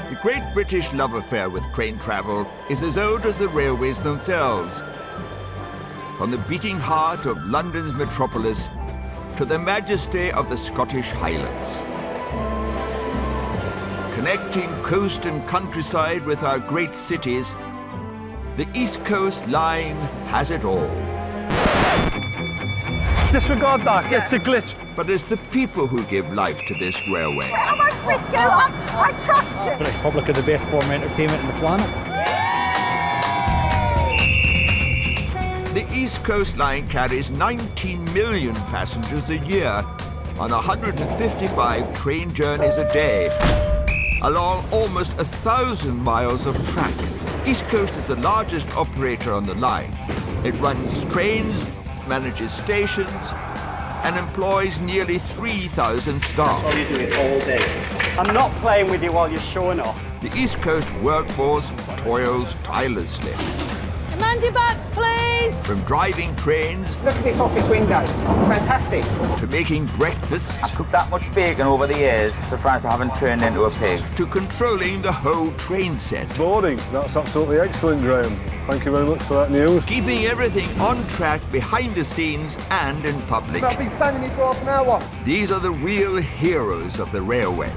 The great British love affair with train travel is as old as the railways themselves. From the beating heart of London's metropolis to the majesty of the Scottish Highlands. Connecting coast and countryside with our great cities, the East Coast Line has it all. Disregard that, it's a glitch. But it's the people who give life to this railway. Come on, Frisco, I trust you. British public are the best form of entertainment on the planet. The East Coast Line carries 19 million passengers a year on 155 train journeys a day, along almost 1,000 miles of track. East Coast is the largest operator on the line. It runs trains, manages stations, and employs nearly 3,000 staff. That's all you do it all day. I'm not playing with you while you're showing off. The East Coast workforce toils tirelessly. Command your backs, please. From driving trains... Look at this office window. Fantastic. ...to making breakfasts... I've cooked that much bacon over the years, surprised I haven't turned into a pig. ...to controlling the whole train set. Morning. That's absolutely excellent, Graham. Thank you very much for that news. Keeping everything on track behind the scenes and in public. I've been standing here for half an hour. These are the real heroes of the railway.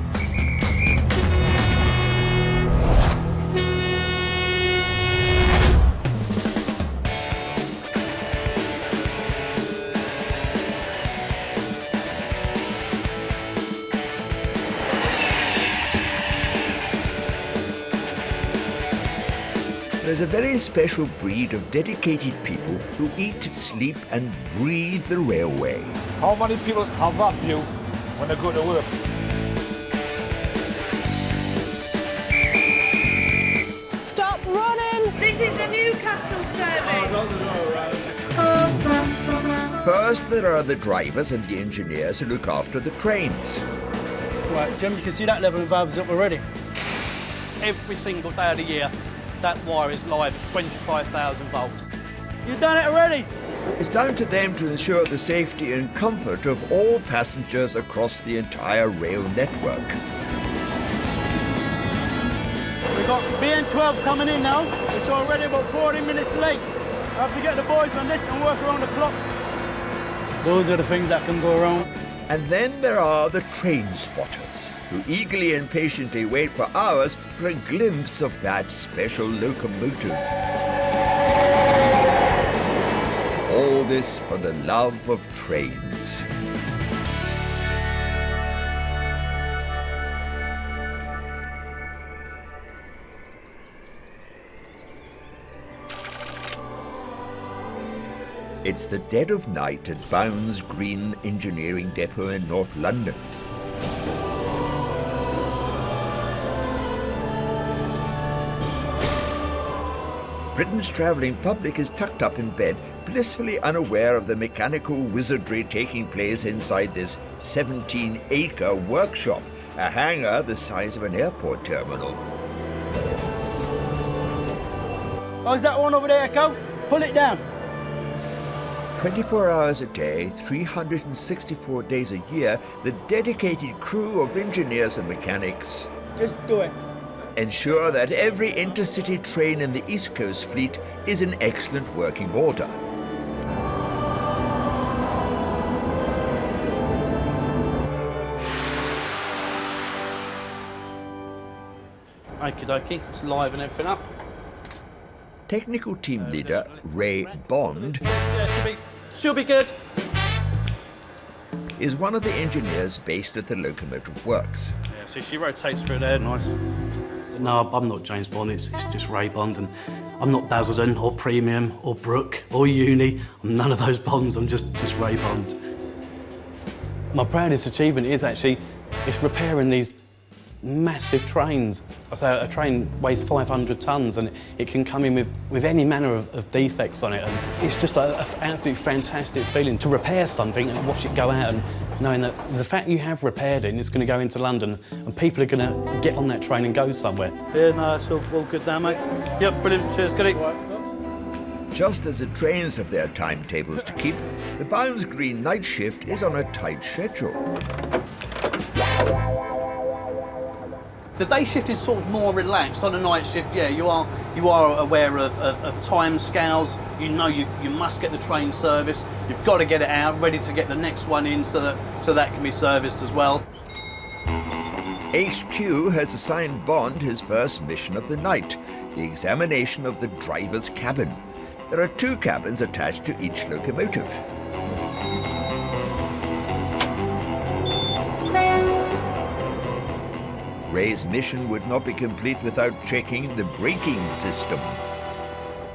There's a very special breed of dedicated people who eat, sleep and breathe the railway. How many people have that view when they go to work? Stop running. This is the Newcastle service. First, there are the drivers and the engineers who look after the trains. Right, Jim, you can see that level of valves up already. Every single day of the year, that wire is live at 25,000 volts. You've done it already? It's down to them to ensure the safety and comfort of all passengers across the entire rail network. We've got BN12 coming in now. It's already about 40 minutes late. I have to get the boys on this and work around the clock. Those are the things that can go wrong. And then there are the train spotters, who eagerly and patiently wait for hours for a glimpse of that special locomotive. All this for the love of trains. It's the dead of night at Bounds Green Engineering Depot in North London. Britain's travelling public is tucked up in bed, blissfully unaware of the mechanical wizardry taking place inside this 17-acre workshop, a hangar the size of an airport terminal. How's that one over there, Echo? Pull it down. 24 hours a day, 364 days a year, the dedicated crew of engineers and mechanics Just do it. ensure that every intercity train in the East Coast fleet is in excellent working order. Okie dokie, let's liven everything up. Technical team leader Ray Bond Yeah, should be good. is one of the engineers based at the Locomotive Works. Yeah, see, she rotates through there, nice. No, I'm not James Bond, it's just Ray Bond, and I'm not Basildon or Premium or Brooke or Uni. I'm none of those Bonds, I'm just Ray Bond. My proudest achievement is actually, it's repairing these massive trains. I say a train weighs 500 tonnes and it can come in with any manner of defects on it, and it's just an absolutely fantastic feeling to repair something and watch it go out, and knowing that the fact you have repaired it and it's going to go into London and people are going to get on that train and go somewhere. Yeah, no, it's all good now, mate. Yep, brilliant, cheers, goody. Just as the trains have their timetables to keep, the Bounds Green night shift is on a tight schedule. The day shift is sort of more relaxed. On a night shift, yeah, you are aware of time scales. You know you must get the train serviced. You've got to get it out, ready to get the next one in so that can be serviced as well. HQ has assigned Bond his first mission of the night, the examination of the driver's cabin. There are 2 cabins attached to each locomotive. Ray's mission would not be complete without checking the braking system.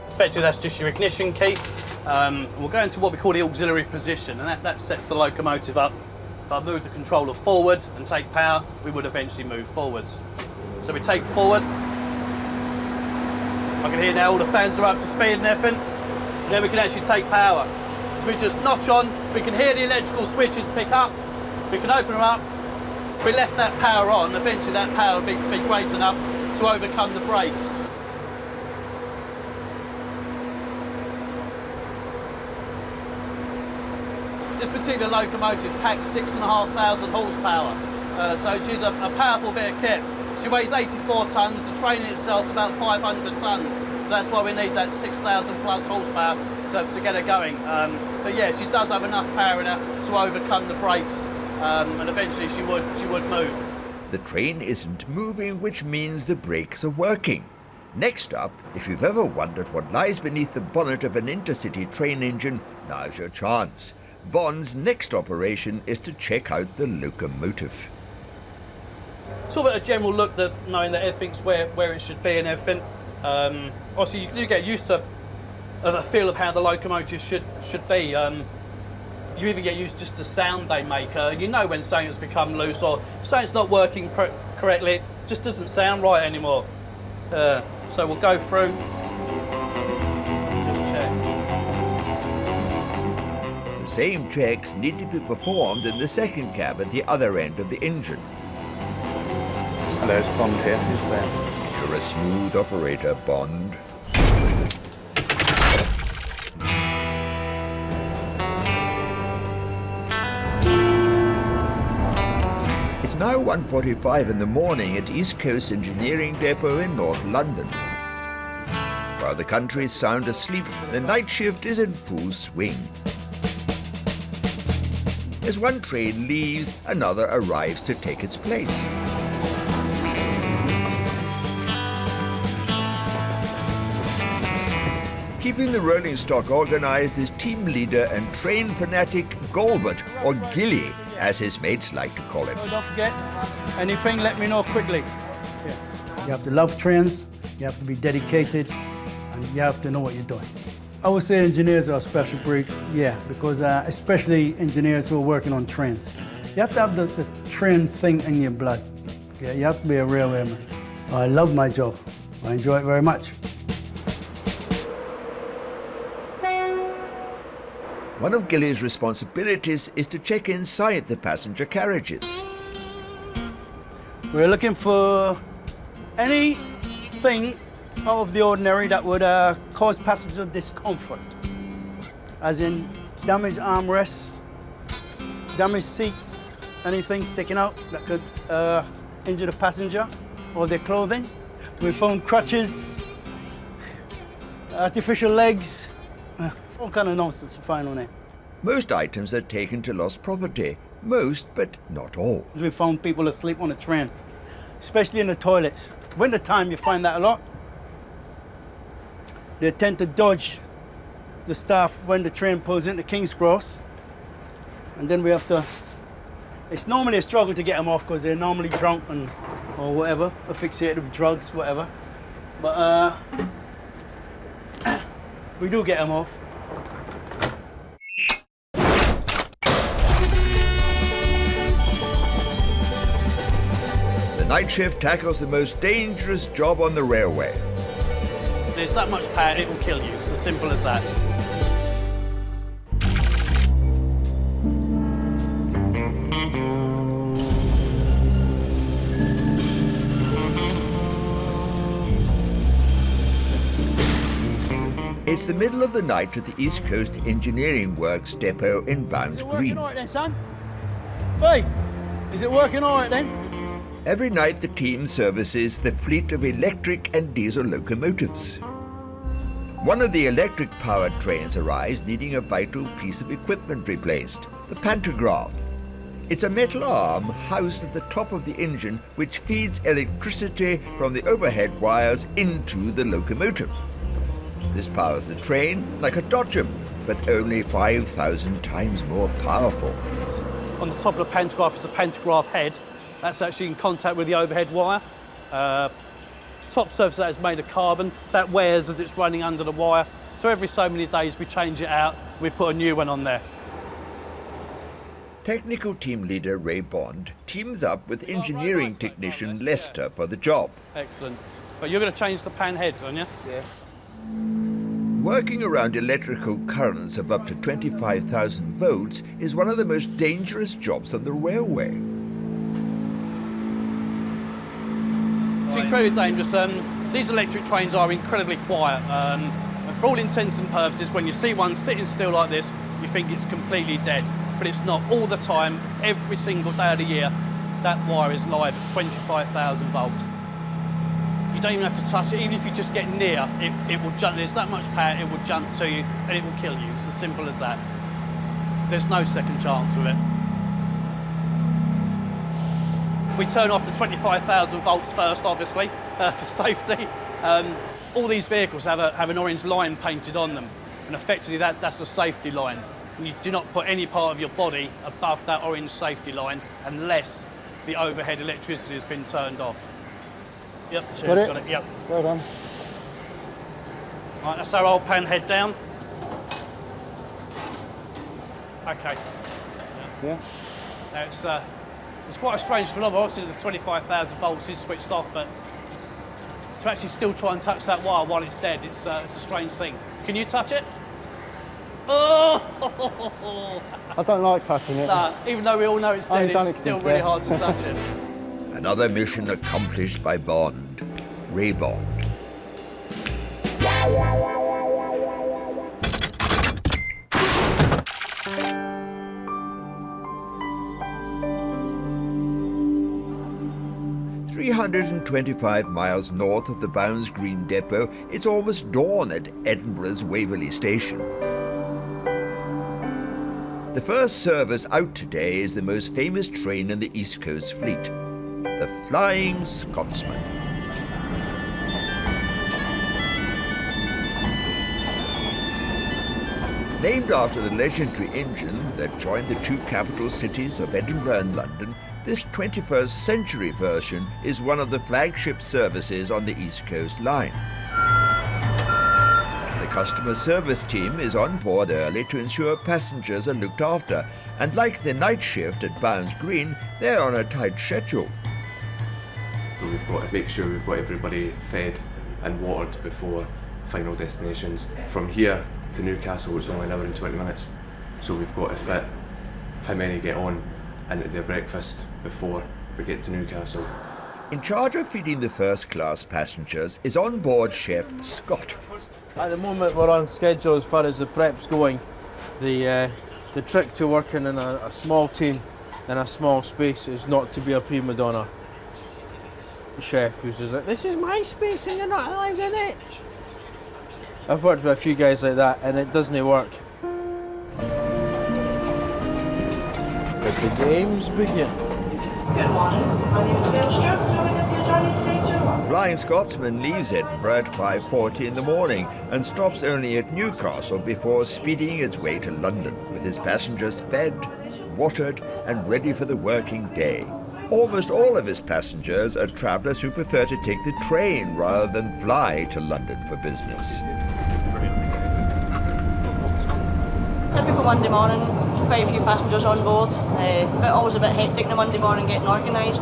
Effectively, that's just your ignition key. We'll go into what we call the auxiliary position, and that sets the locomotive up. If I move the controller forward and take power, we would eventually move forwards. So we take forwards. I can hear now all the fans are up to speed and everything. And then we can actually take power. So we just notch on, we can hear the electrical switches pick up, we can open them up. If we left that power on, eventually that power would be great enough to overcome the brakes. This particular locomotive packs 6,500 horsepower, so she's a powerful bit of kit. She weighs 84 tonnes, the train in itself is about 500 tonnes, so that's why we need that 6,000 plus horsepower to get her going. But yeah, she does have enough power in her to overcome the brakes, and eventually she would move. The train isn't moving, which means the brakes are working. Next up, if you've ever wondered what lies beneath the bonnet of an intercity train engine, now's your chance. Bond's next operation is to check out the locomotive. Sort of a general look, knowing that everything's where it should be and everything. Obviously, you do get used to a feel of how the locomotive should be. You even get used to just the sound they make. You know when something's become loose, or if something's not working correctly, it just doesn't sound right anymore. So we'll go through, just check. The same checks need to be performed in the second cab at the other end of the engine. Hello, it's Bond here. Who's there? You're a smooth operator, Bond. It's now 1:45 in the morning at East Coast Engineering Depot in North London. While the country is sound asleep, the night shift is in full swing. As one train leaves, another arrives to take its place. Keeping the rolling stock organized is team leader and train fanatic Galbert, or Gilly, as his mates like to call him. Don't forget, anything, let me know quickly. You have to love trains, you have to be dedicated, and you have to know what you're doing. I would say engineers are a special breed, yeah, because especially engineers who are working on trains. You have to have the train thing in your blood. Yeah, you have to be a railwayman. I love my job. I enjoy it very much. One of Gilly's responsibilities is to check inside the passenger carriages. We're looking for anything out of the ordinary that would cause passenger discomfort, as in damaged armrests, damaged seats, anything sticking out that could injure the passenger or their clothing. We found crutches, artificial legs, all kind of nonsense to find on it. Most items are taken to lost property. Most, but not all. We found people asleep on the train, especially in the toilets. Winter time, you find that a lot. They tend to dodge the staff when the train pulls into King's Cross. And then we have to, it's normally a struggle to get them off because they're normally drunk or whatever, asphyxiated with drugs, whatever. But we do get them off. The night shift tackles the most dangerous job on the railway. There's that much power, it will kill you. It's as simple as that. It's the middle of the night at the East Coast Engineering Works depot in Bounds Green. All right then, son? Hey, is it working all right then? Every night the team services the fleet of electric and diesel locomotives. One of the electric-powered trains arrives needing a vital piece of equipment replaced, the Pantograph. It's a metal arm housed at the top of the engine which feeds electricity from the overhead wires into the locomotive. This powers the train like a dodgem, but only 5,000 times more powerful. On the top of the pantograph is a pantograph head. That's actually in contact with the overhead wire. Top surface of that is made of carbon. That wears as it's running under the wire. So every so many days we change it out, we put a new one on there. Technical team leader Ray Bond teams up with engineering technician Lester for the job. Excellent. But you're going to change the pan head, aren't you? Yeah. Working around electrical currents of up to 25,000 volts is one of the most dangerous jobs on the railway. It's incredibly dangerous. These electric trains are incredibly quiet. And for all intents and purposes, when you see one sitting still like this, you think it's completely dead. But it's not. All the time, every single day of the year, that wire is live at 25,000 volts. You don't even have to touch it. Even if you just get near, it will jump. There's that much power, it will jump to you and it will kill you. It's as simple as that. There's no second chance with it. We turn off the 25,000 volts first, obviously, for safety. All these vehicles have an orange line painted on them, and effectively that's a safety line. And you do not put any part of your body above that orange safety line unless the overhead electricity has been turned off. Yep, cheers, got it, yep. Well done. Right, that's our old pan head down. Okay. Yeah. Now it's quite a strange phenomenon. Obviously the 25,000 volts is switched off, but to actually still try and touch that wire while it's dead, it's a strange thing. Can you touch it? Oh! I don't like touching it. Nah, even though we all know it's dead, it's still really hard to touch it. Another mission accomplished by Bond, Ray Bond. "325 miles north of the Bounds Green Depot, it's almost dawn at Edinburgh's Waverley Station. The first service out today is the most famous train in the East Coast Fleet, the Flying Scotsman. Named after the legendary engine that joined the two capital cities of Edinburgh and London, this 21st century version is one of the flagship services on the East Coast Line. The customer service team is on board early to ensure passengers are looked after, and like the night shift at Bounds Green, they're on a tight schedule. So we've got to make sure we've got everybody fed and watered before final destinations. From here to Newcastle, it's only an hour and 20 minutes. So we've got to fit how many get on into their breakfast before we get to Newcastle. In charge of feeding the first-class passengers is on-board chef Scott. At the moment we're on schedule as far as the prep's going. The trick to working in a small team in a small space is not to be a prima donna chef who's just like, this is my space and you're not allowed in it. I've worked with a few guys like that and it doesn't work. Let the games begin. Good morning, my name is Gail Stewart. Can I give you a Johnny's Flying Scotsman leaves Edinburgh at 5:40 in the morning and stops only at Newcastle before speeding its way to London, with his passengers fed, watered and ready for the working day. Almost all of his passengers are travellers who prefer to take the train rather than fly to London for business. Typical Monday morning, quite a few passengers on board, but always a bit hectic the Monday morning getting organised.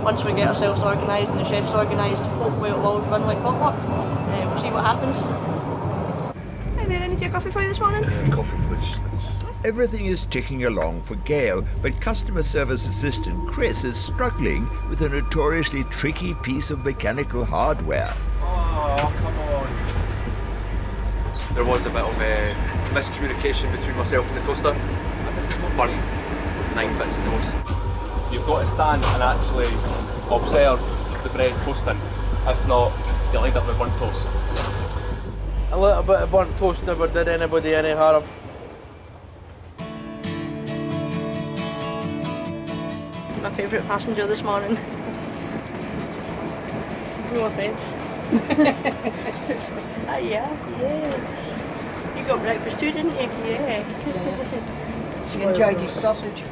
Once we get ourselves organised and the chef's organised, hopefully it'll all run like clockwork. We'll see what happens. Hi there, any tea or coffee for you this morning? Coffee, please. Everything is ticking along for Gail, but customer service assistant Chris is struggling with a notoriously tricky piece of mechanical hardware. Oh, come on. There was a bit of miscommunication between myself and the toaster. I burnt 9 bits of toast. You've got to stand and actually observe the bread toasting. If not, you lined up with burnt toast. A little bit of burnt toast never did anybody any harm. My favourite passenger this morning. No offence. Ah, yeah, yes. You got breakfast too, didn't you? Yeah. She enjoyed his sausage.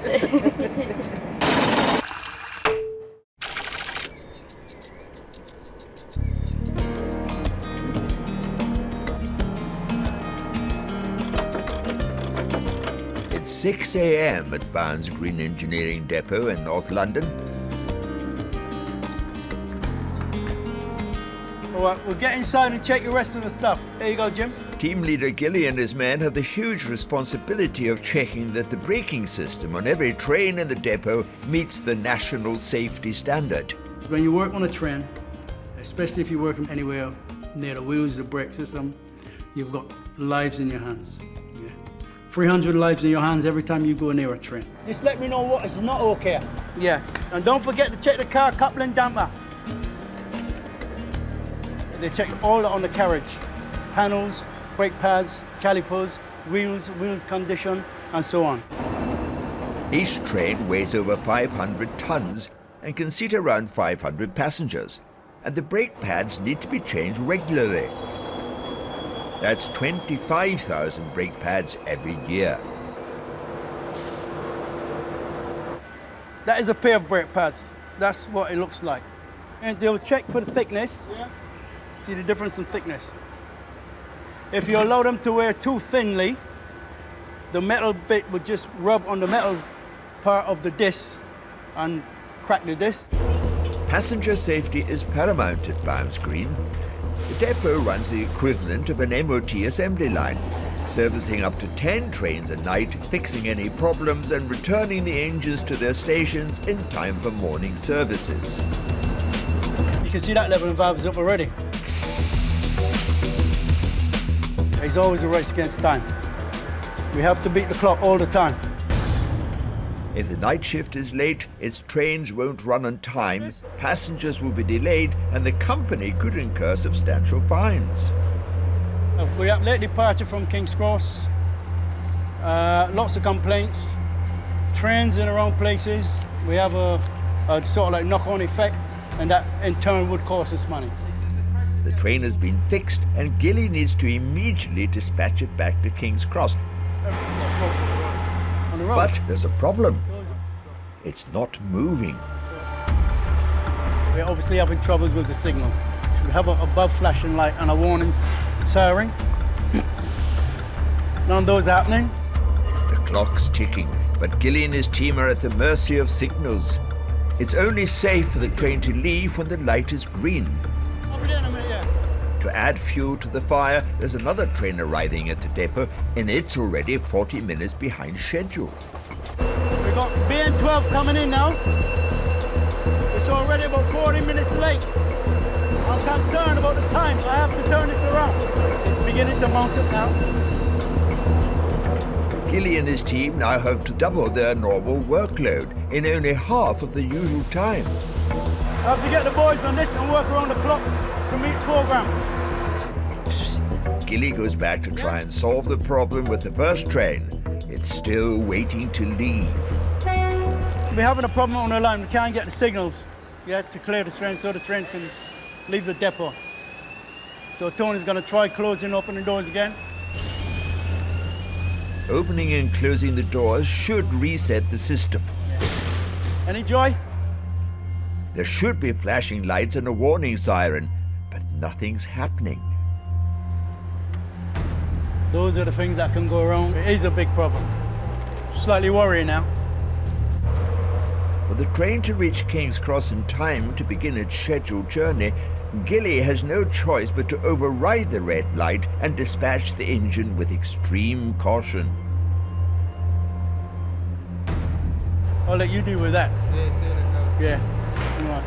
It's 6 a.m. at Barnes Green Engineering Depot in North London. All right, we'll get inside and check the rest of the stuff. There you go, Jim. Team leader Gilly and his men have the huge responsibility of checking that the braking system on every train in the depot meets the national safety standard. When you work on a train, especially if you're working anywhere near the wheels, the brake system, you've got lives in your hands. 300 lives in your hands every time you go near a train. Just let me know what is not okay. Yeah, and don't forget to check the car coupling damper. They check all on the carriage. Panels, brake pads, calipers, wheel condition, and so on. Each train weighs over 500 tons and can seat around 500 passengers, and the brake pads need to be changed regularly. That's 25,000 brake pads every year. That is a pair of brake pads. That's what it looks like. And they'll check for the thickness. Yeah. See the difference in thickness. If you allow them to wear too thinly, the metal bit would just rub on the metal part of the disc and crack the disc. Passenger safety is paramount at Barnes Green. The depot runs the equivalent of an MOT assembly line, servicing up to 10 trains a night, fixing any problems and returning the engines to their stations in time for morning services. You can see that level of valves up already. It's always a race against time. We have to beat the clock all the time. If the night shift is late, its trains won't run on time, passengers will be delayed, and the company could incur substantial fines. We have late departure from King's Cross, lots of complaints, trains in the wrong places. We have a sort of like knock-on effect, and that in turn would cost us money. The train has been fixed, and Gilly needs to immediately dispatch it back to King's Cross. But there's a problem. It's not moving. We're obviously having troubles with the signal. So we have a above flashing light and a warning siren. None of those are happening. The clock's ticking, but Gilly and his team are at the mercy of signals. It's only safe for the train to leave when the light is green. To add fuel to the fire, there's another train arriving at the depot, and it's already 40 minutes behind schedule. We've got BN12 coming in now. It's already about 40 minutes late. I'm concerned about the time, so I have to turn this around. It's beginning to mount up now. Gilly and his team now have to double their normal workload in only half of the usual time. I have to get the boys on this and work around the clock to meet program. Gilly goes back to try and solve the problem with the first train. It's still waiting to leave. We're having a problem on the line. We can't get the signals yet to clear the train so the train can leave the depot. So Tony's going to try closing and opening the doors again. Opening and closing the doors should reset the system. Any joy? There should be flashing lights and a warning siren, but nothing's happening. Those are the things that can go wrong. It is a big problem. Slightly worrying now. For the train to reach King's Cross in time to begin its scheduled journey, Gilly has no choice but to override the red light and dispatch the engine with extreme caution. I'll let you deal with that. Yeah, it's doing it now. Yeah, all right.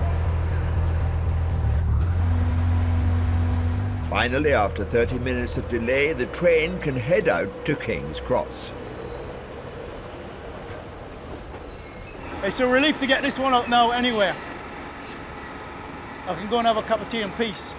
Finally, after 30 minutes of delay, the train can head out to King's Cross. It's a relief to get this one out now anywhere. I can go and have a cup of tea in peace.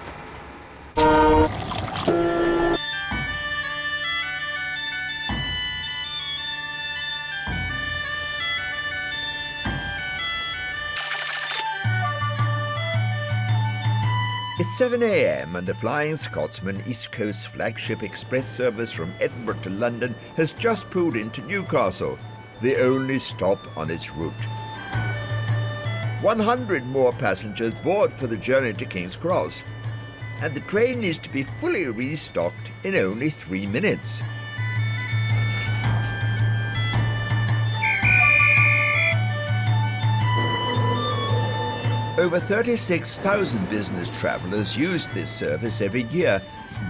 It's 7 a.m. and the Flying Scotsman East Coast flagship express service from Edinburgh to London has just pulled into Newcastle, the only stop on its route. 100 more passengers board for the journey to King's Cross, and the train needs to be fully restocked in only 3 minutes. Over 36,000 business travellers use this service every year.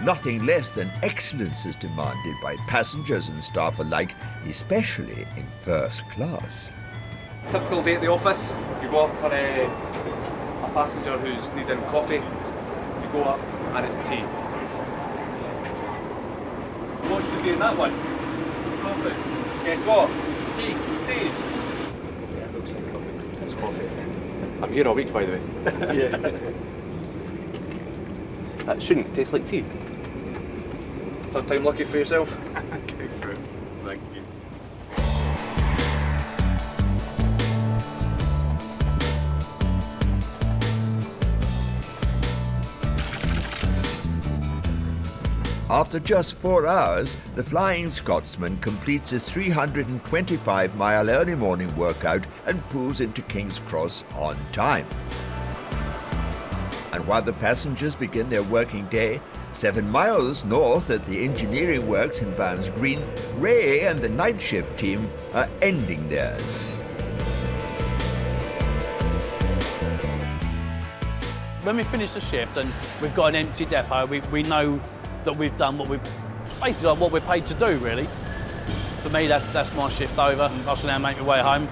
Nothing less than excellence is demanded by passengers and staff alike, especially in first class. Typical day at the office, you go up for a passenger who's needing coffee, you go up and it's tea. What should be in that one? Coffee. Guess what? Tea. Tea. Yeah, it looks like coffee. It's coffee. I'm here all week, by the way. Yeah. That shouldn't taste like tea. Third time lucky for yourself. Go for it. Thank you. After just 4 hours, the Flying Scotsman completes his 325-mile early morning workout and pulls into King's Cross on time. And while the passengers begin their working day, 7 miles north at the engineering works in Barnes Green, Ray and the night shift team are ending theirs. When we finish the shift and we've got an empty depot, we know that we've done what we're paid to do, really. For me, that's my shift over. I shall now make my way home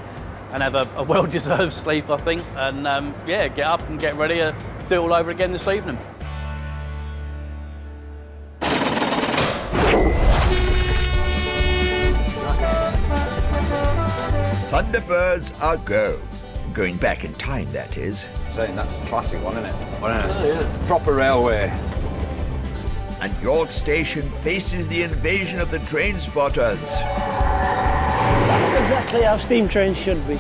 and have a well-deserved sleep, I think, and yeah, get up and get ready to do it all over again this evening. Thunderbirds are go. Going back in time, that is. Saying that's a classic one, isn't it? Oh, yeah. Proper railway. And York Station faces the invasion of the train spotters. That's exactly how steam trains should be.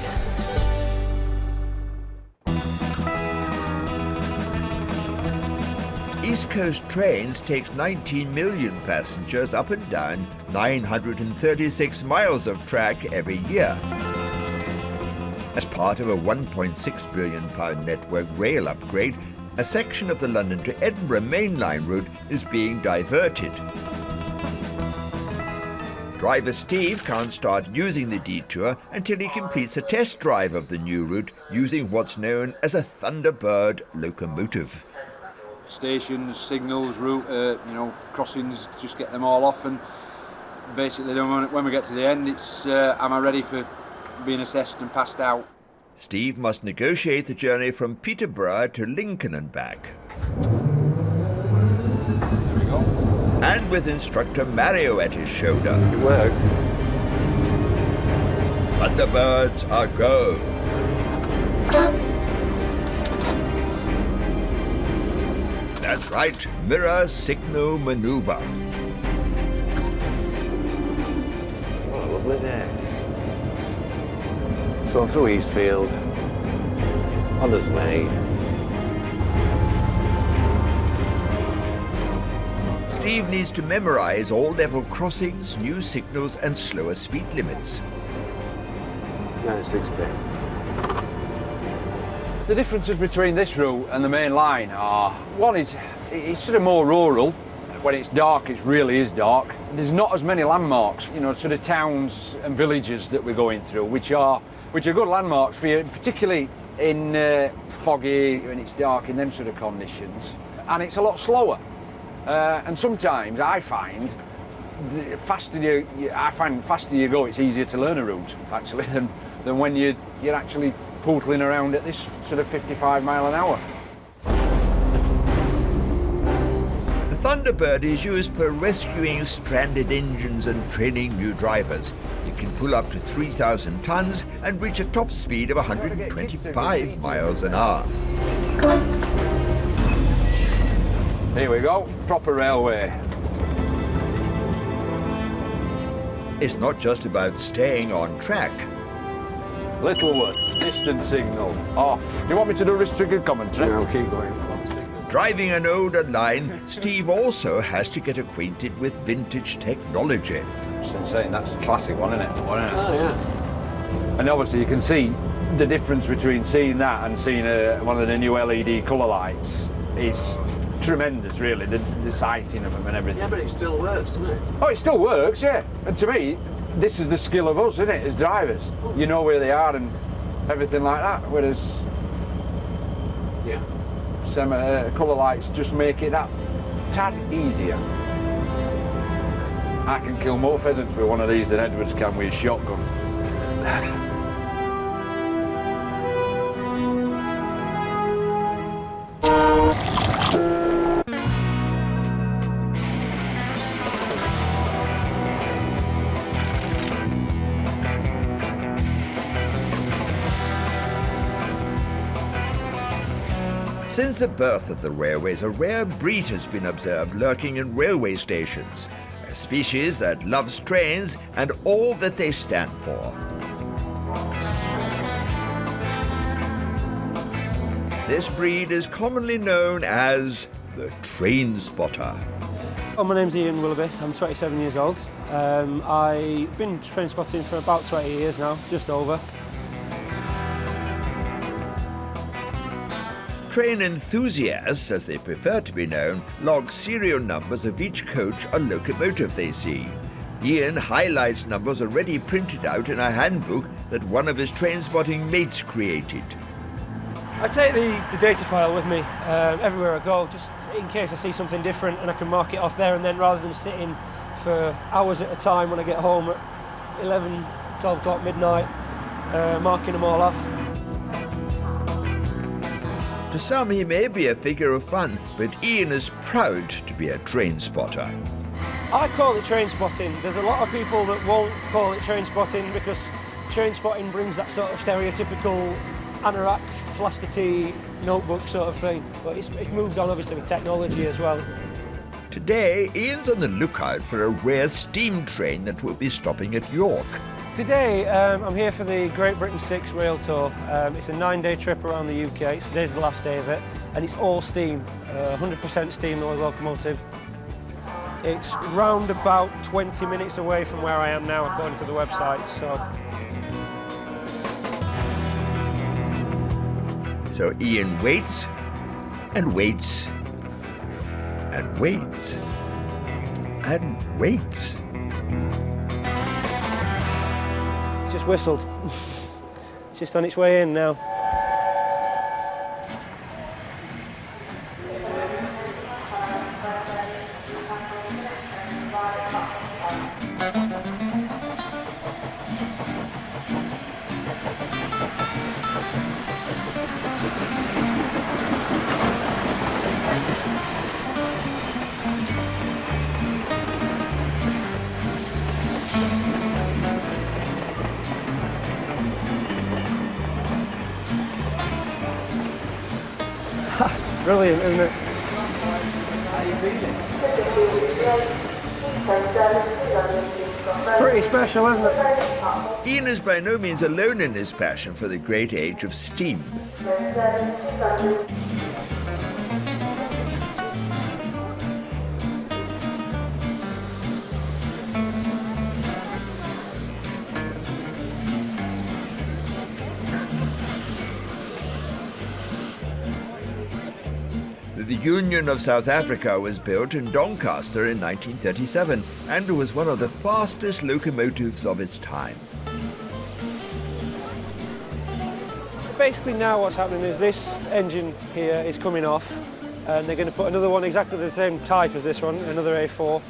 East Coast Trains takes 19 million passengers up and down 936 miles of track every year. As part of a £1.6 billion network rail upgrade, a section of the London to Edinburgh mainline route is being diverted. Driver Steve can't start using the detour until he completes a test drive of the new route using what's known as a Thunderbird locomotive. Stations, signals, route, crossings, just get them all off, and basically then when we get to the end, it's am I ready for being assessed and passed out. Steve must negotiate the journey from Peterborough to Lincoln and back. There we go. And with instructor Mario at his shoulder. It worked. Thunderbirds are go. That's right, mirror signal maneuver. What a lovely day. So through Eastfield, on his way. Steve needs to memorize all level crossings, new signals and slower speed limits. 960. The differences between this route and the main line are, one is, it's sort of more rural. When it's dark, it really is dark. There's not as many landmarks, sort of towns and villages that we're going through, which are good landmarks for you, particularly in foggy, when it's dark, in them sort of conditions. And it's a lot slower. And sometimes I find the faster you go, it's easier to learn a route, actually, than when you're actually pootling around at this sort of 55 mile an hour. The Thunderbird is used for rescuing stranded engines and training new drivers. It can pull up to 3,000 tons and reach a top speed of 125 miles an hour. Here we go, proper railway. It's not just about staying on track. Littleworth, distance signal, off. Do you want me to do restricted commentary? No, keep going. Driving an older line, Steve also has to get acquainted with vintage technology. It's insane, that's a classic one, isn't it? Oh, yeah. And obviously you can see the difference between seeing that and seeing one of the new LED colour lights is tremendous, really, the sighting of them and everything. Yeah, but it still works, doesn't it? Oh, it still works, yeah. And to me, this is the skill of us, isn't it, as drivers? You know where they are and everything like that, whereas yeah, colour lights just make it that tad easier. I can kill more pheasants with one of these than Edwards can with his shotgun. Since the birth of the railways, a rare breed has been observed lurking in railway stations, a species that loves trains and all that they stand for. This breed is commonly known as the train spotter. Oh, my name's Ian Willoughby, I'm 27 years old. I've been train spotting for about 20 years now, just over. Train enthusiasts, as they prefer to be known, log serial numbers of each coach or locomotive they see. Ian highlights numbers already printed out in a handbook that one of his train spotting mates created. I take the data file with me everywhere I go, just in case I see something different and I can mark it off there and then, rather than sitting for hours at a time when I get home at 11, 12 o'clock, midnight, marking them all off. To some, he may be a figure of fun, but Ian is proud to be a train spotter. I call it train spotting. There's a lot of people that won't call it train spotting because train spotting brings that sort of stereotypical anorak, flask of tea, notebook sort of thing. But it's moved on obviously with technology as well. Today, Ian's on the lookout for a rare steam train that will be stopping at York. Today, I'm here for the Great Britain 6 rail tour. It's a 9-day trip around the UK. Today's the last day of it, and it's all steam, 100% steam locomotive. It's round about 20 minutes away from where I am now, according to the website. So Ian waits and waits and waits and waits. Just whistled. It's just on its way in now. Brilliant, isn't it? It's pretty special, isn't it? Ian is by no means alone in his passion for the great age of steam. The Union of South Africa was built in Doncaster in 1937 and was one of the fastest locomotives of its time. Basically now what's happening is this engine here is coming off and they're going to put another one exactly the same type as this one, another A4,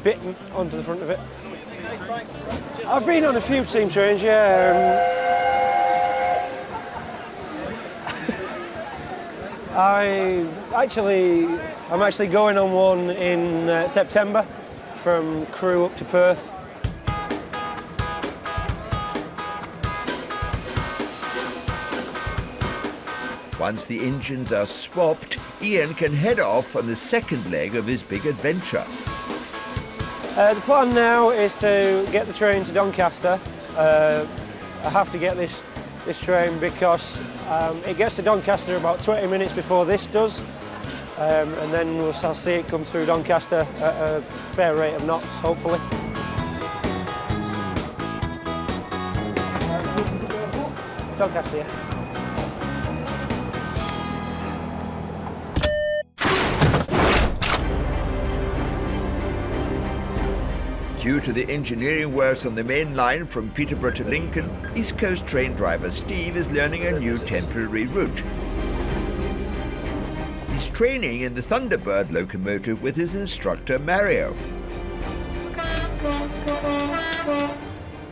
bit onto the front of it. I've been on a few steam trains, yeah. I'm actually going on one in September from Crewe up to Perth. Once the engines are swapped, Ian can head off on the second leg of his big adventure. The plan now is to get the train to Doncaster. I have to get this train because it gets to Doncaster about 20 minutes before this does, and then I'll see it come through Doncaster at a fair rate of knots, hopefully. Doncaster, yeah. Due to the engineering works on the main line from Peterborough to Lincoln, East Coast train driver Steve is learning a new temporary route. He's training in the Thunderbird locomotive with his instructor Mario.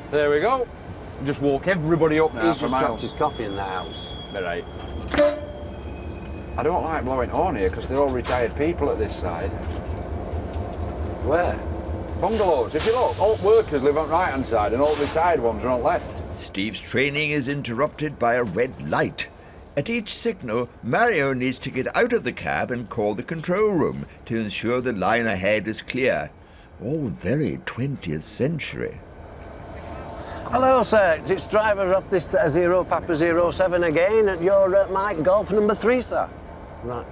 There we go. Just walk everybody up now. He's just dropped his coffee in the house. All right. I don't like blowing horn here because they're all retired people at this side. Where? Bungalows. If you look, all workers live on the right-hand side and all retired ones are on left. Steve's training is interrupted by a red light. At each signal, Mario needs to get out of the cab and call the control room to ensure the line ahead is clear. All very 20th century. Hello, sir. It's driver off this 0 Papa 07 again at your Mike Golf number 3, sir. Right.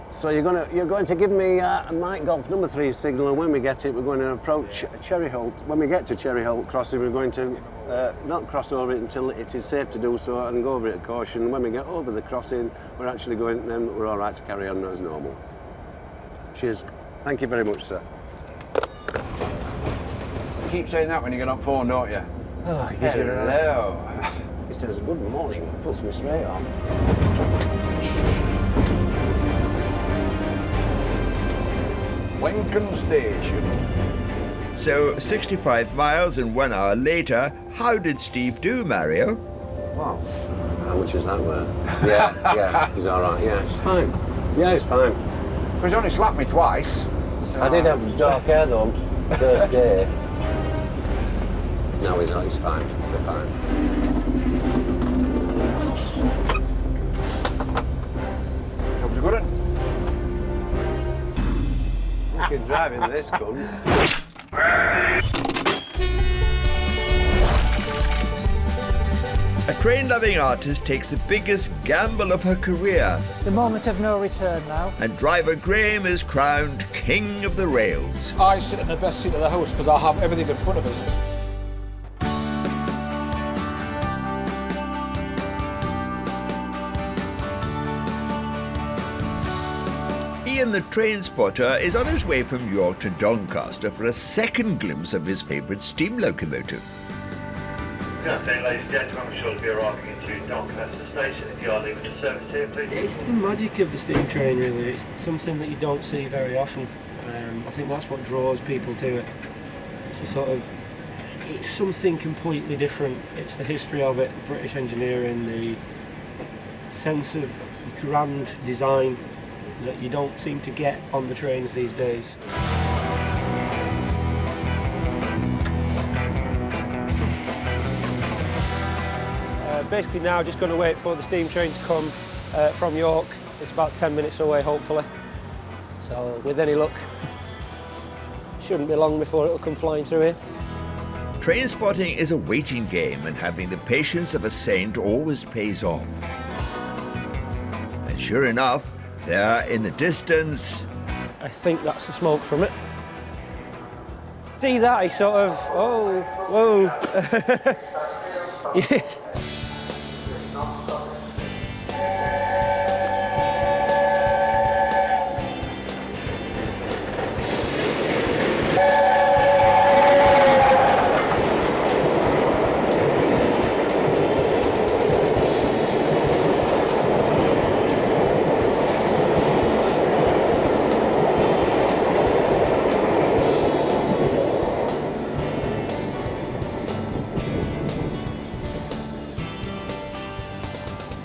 So you're going to give me a Mike Golf number 3 signal, and when we get it, we're going to approach Cherry Holt. When we get to Cherry Holt crossing, we're going to not cross over it until it is safe to do so, and go over it at caution. When we get over the crossing, we're actually going. Then we're all right to carry on as normal. Cheers. Thank you very much, sir. You keep saying that when you get on phone, don't you? Oh, He said hello. He says good morning. Puts me straight on. Lincoln Station. So, 65 miles and 1 hour later, how did Steve do, Mario? Wow. How much is that worth? Yeah, he's all right. Yeah, he's fine. Yeah, he's fine. He's only slapped me twice. So... I did have dark hair, though, first day. No, he's fine. We're fine. Job's a good one. You can drive in this gun. A train-loving artist takes the biggest gamble of her career. The moment of no return now. And driver Graham is crowned king of the rails. I sit in the best seat of the house because I have everything in front of us. Ian the train spotter is on his way from York to Doncaster for a second glimpse of his favourite steam locomotive. Good afternoon, ladies and gentlemen. I'm sure to be arriving into Doncaster Station. If you are leaving the service here, please. It's the magic of the steam train, really. It's something that you don't see very often. I think that's what draws people to it. It's it's something completely different. It's the history of it, British engineering, the sense of grand design that you don't seem to get on the trains these days. Basically now just going to wait for the steam train to come from York. It's about 10 minutes away, hopefully. So with any luck, shouldn't be long before it'll come flying through here. Train spotting is a waiting game, and having the patience of a saint always pays off. And sure enough, there in the distance... I think that's the smoke from it. See that? He sort of... Oh, whoa. Yeah.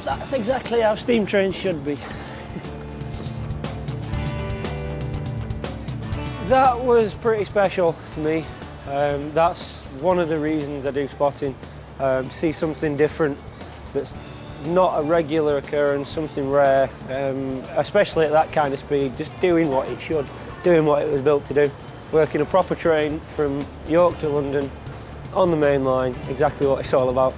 That's exactly how steam trains should be. That was pretty special to me. That's one of the reasons I do spotting. See something different that's not a regular occurrence, something rare, especially at that kind of speed, just doing what it should, doing what it was built to do. Working a proper train from York to London on the main line, exactly what it's all about.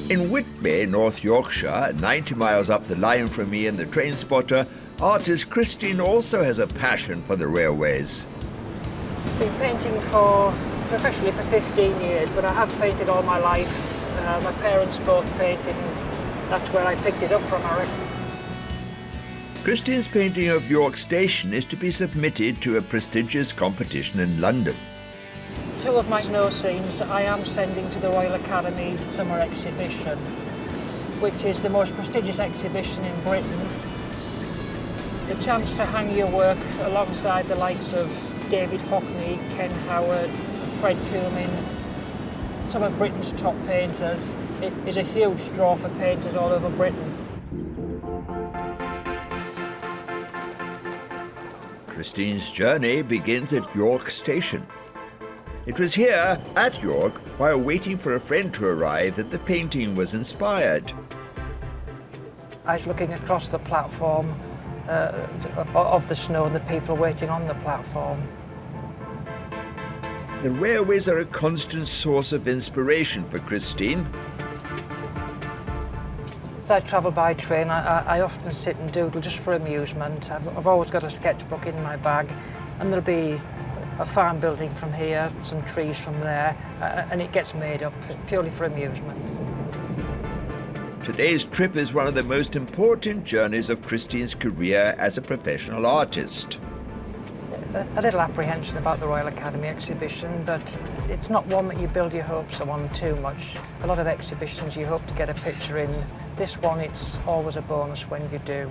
In Whitby, North Yorkshire, 90 miles up the line from me in the train spotter, artist Christine also has a passion for the railways. I've been painting professionally for 15 years, but I have painted all my life. My parents both painted, and that's where I picked it up from, I reckon. Christine's painting of York Station is to be submitted to a prestigious competition in London. Two of my snow scenes I am sending to the Royal Academy Summer Exhibition, which is the most prestigious exhibition in Britain. The chance to hang your work alongside the likes of David Hockney, Ken Howard, Fred Cumin, some of Britain's top painters, it is a huge draw for painters all over Britain. Christine's journey begins at York Station. It was here, at York, while waiting for a friend to arrive, that the painting was inspired. I was looking across the platform of the snow and the people waiting on the platform. The railways are a constant source of inspiration for Christine. As I travel by train, I often sit and doodle just for amusement. I've always got a sketchbook in my bag, and there'll be a farm building from here, some trees from there, and it gets made up purely for amusement. Today's trip is one of the most important journeys of Christine's career as a professional artist. A little apprehension about the Royal Academy exhibition, but it's not one that you build your hopes on too much. A lot of exhibitions you hope to get a picture in. This one, it's always a bonus when you do.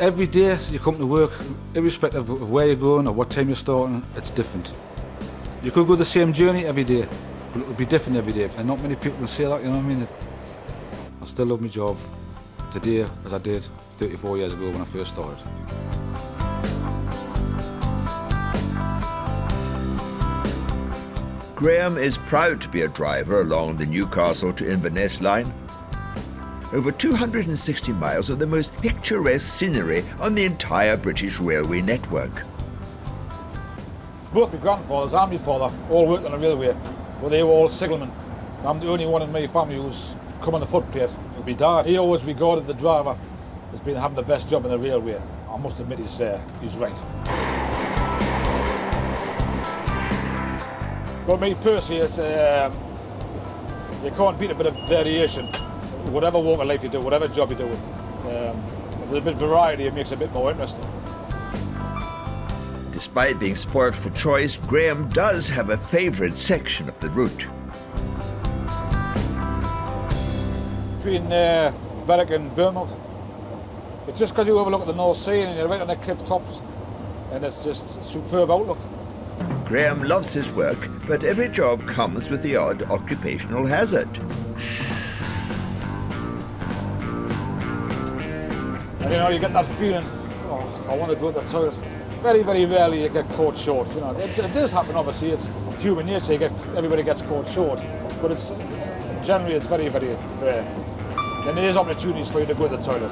Every day you come to work, irrespective of where you're going or what time you're starting, it's different. You could go the same journey every day, but it would be different every day. And not many people can say that, you know what I mean? I still love my job today as I did 34 years ago when I first started. Graham is proud to be a driver along the Newcastle to Inverness line. Over 260 miles of the most picturesque scenery on the entire British railway network. Both my grandfathers and my father all worked on the railway, but they were all signalmen. I'm the only one in my family who's come on the footplate. My dad, he always regarded the driver as being having the best job in the railway. I must admit he's right. But me personally, it's, you can't beat a bit of variation. Whatever walk of life you do, whatever job you do, if there's a bit of variety, it makes it a bit more interesting. Despite being spoiled for choice, Graham does have a favourite section of the route. Between Berwick and Bournemouth. It's just because you overlook at the North Sea and you're right on the cliff tops, and it's just a superb outlook. Graham loves his work, but every job comes with the odd occupational hazard. And you know, you get that feeling, oh, I want to go to the toilet. Very, very rarely you get caught short. You know, it does happen, obviously, it's human nature, everybody gets caught short, but it's generally it's very, very rare. And there is opportunities for you to go to the toilet.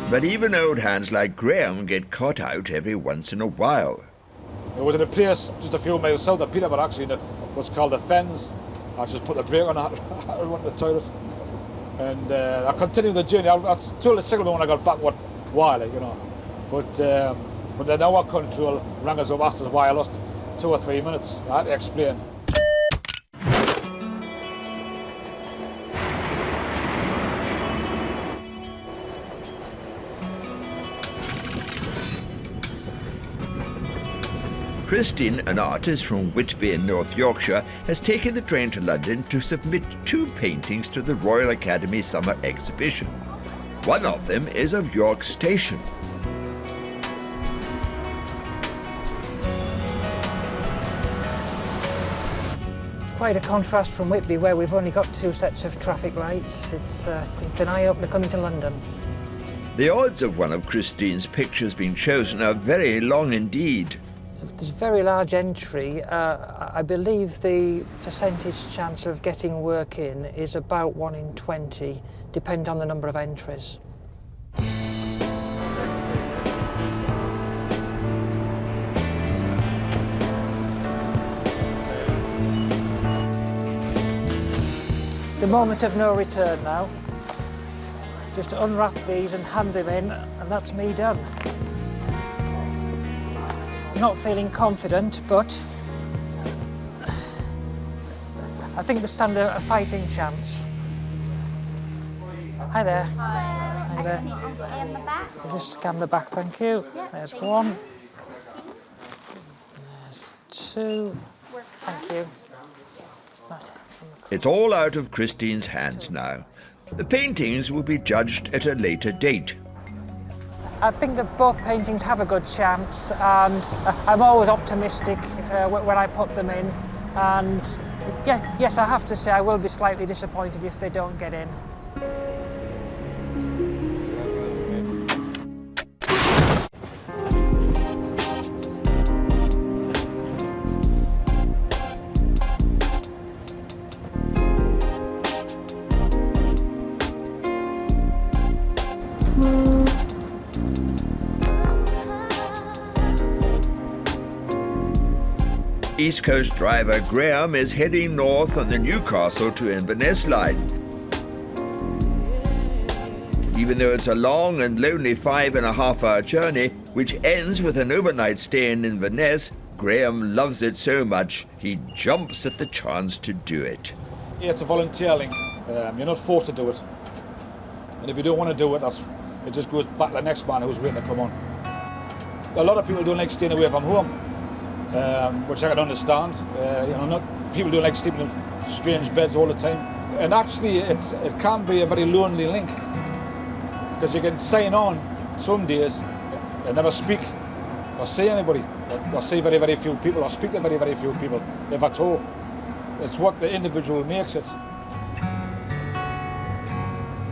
But even old hands like Graham get caught out every once in a while. It was in a place just a few miles south of Peterborough, actually, in what's called the Fens. I just put the brake on, I went to the toilet. And I continued the journey. I told the signalman when I got back why, like, you know. But then the hour control rang us up, asked us why I lost 2 or 3 minutes. I had to explain. Christine, an artist from Whitby in North Yorkshire, has taken the train to London to submit 2 paintings to the Royal Academy Summer Exhibition. One of them is of York Station. Quite a contrast from Whitby, where we've only got 2 sets of traffic lights. It's an eye-opener coming to London. The odds of one of Christine's pictures being chosen are very long indeed. So there's a very large entry. I believe the percentage chance of getting work in is about 1 in 20, depending on the number of entries. The moment of no return now. Just unwrap these and hand them in, and that's me done. Not feeling confident, but I think they stand a fighting chance. Hi there. Hi there. I just need to scan the back. Just scan the back, thank you. There's 1. There's 2. Thank you. Right. It's all out of Christine's hands now. The paintings will be judged at a later date. I think that both paintings have a good chance, and I'm always optimistic when I put them in. And yeah, yes, I have to say I will be slightly disappointed if they don't get in. East Coast driver Graham is heading north on the Newcastle to Inverness line. Even though it's a long and lonely 5.5-hour journey, which ends with an overnight stay in Inverness, Graham loves it so much he jumps at the chance to do it. Yeah, it's a volunteer link. You're not forced to do it. And if you don't want to do it, it just goes back to the next man who's waiting to come on. A lot of people don't like staying away from home. Which I can understand. People don't like sleeping in strange beds all the time. And actually, it can be a very lonely link, because you can sign on some days and never speak or see anybody, or see very, very few people, or speak to very, very few people, if at all. It's what the individual makes it.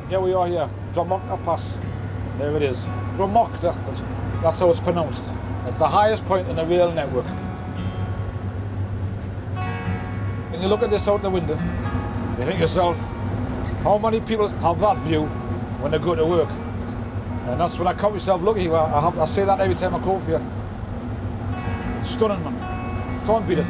Here we are here, Dromocta Pass. There it is. Dromocta, that's how it's pronounced. It's the highest point in the rail network. When you look at this out the window, you think to yourself, how many people have that view when they go to work? And that's when I count myself lucky. I say that every time I come up here. It's stunning, man. Can't beat it.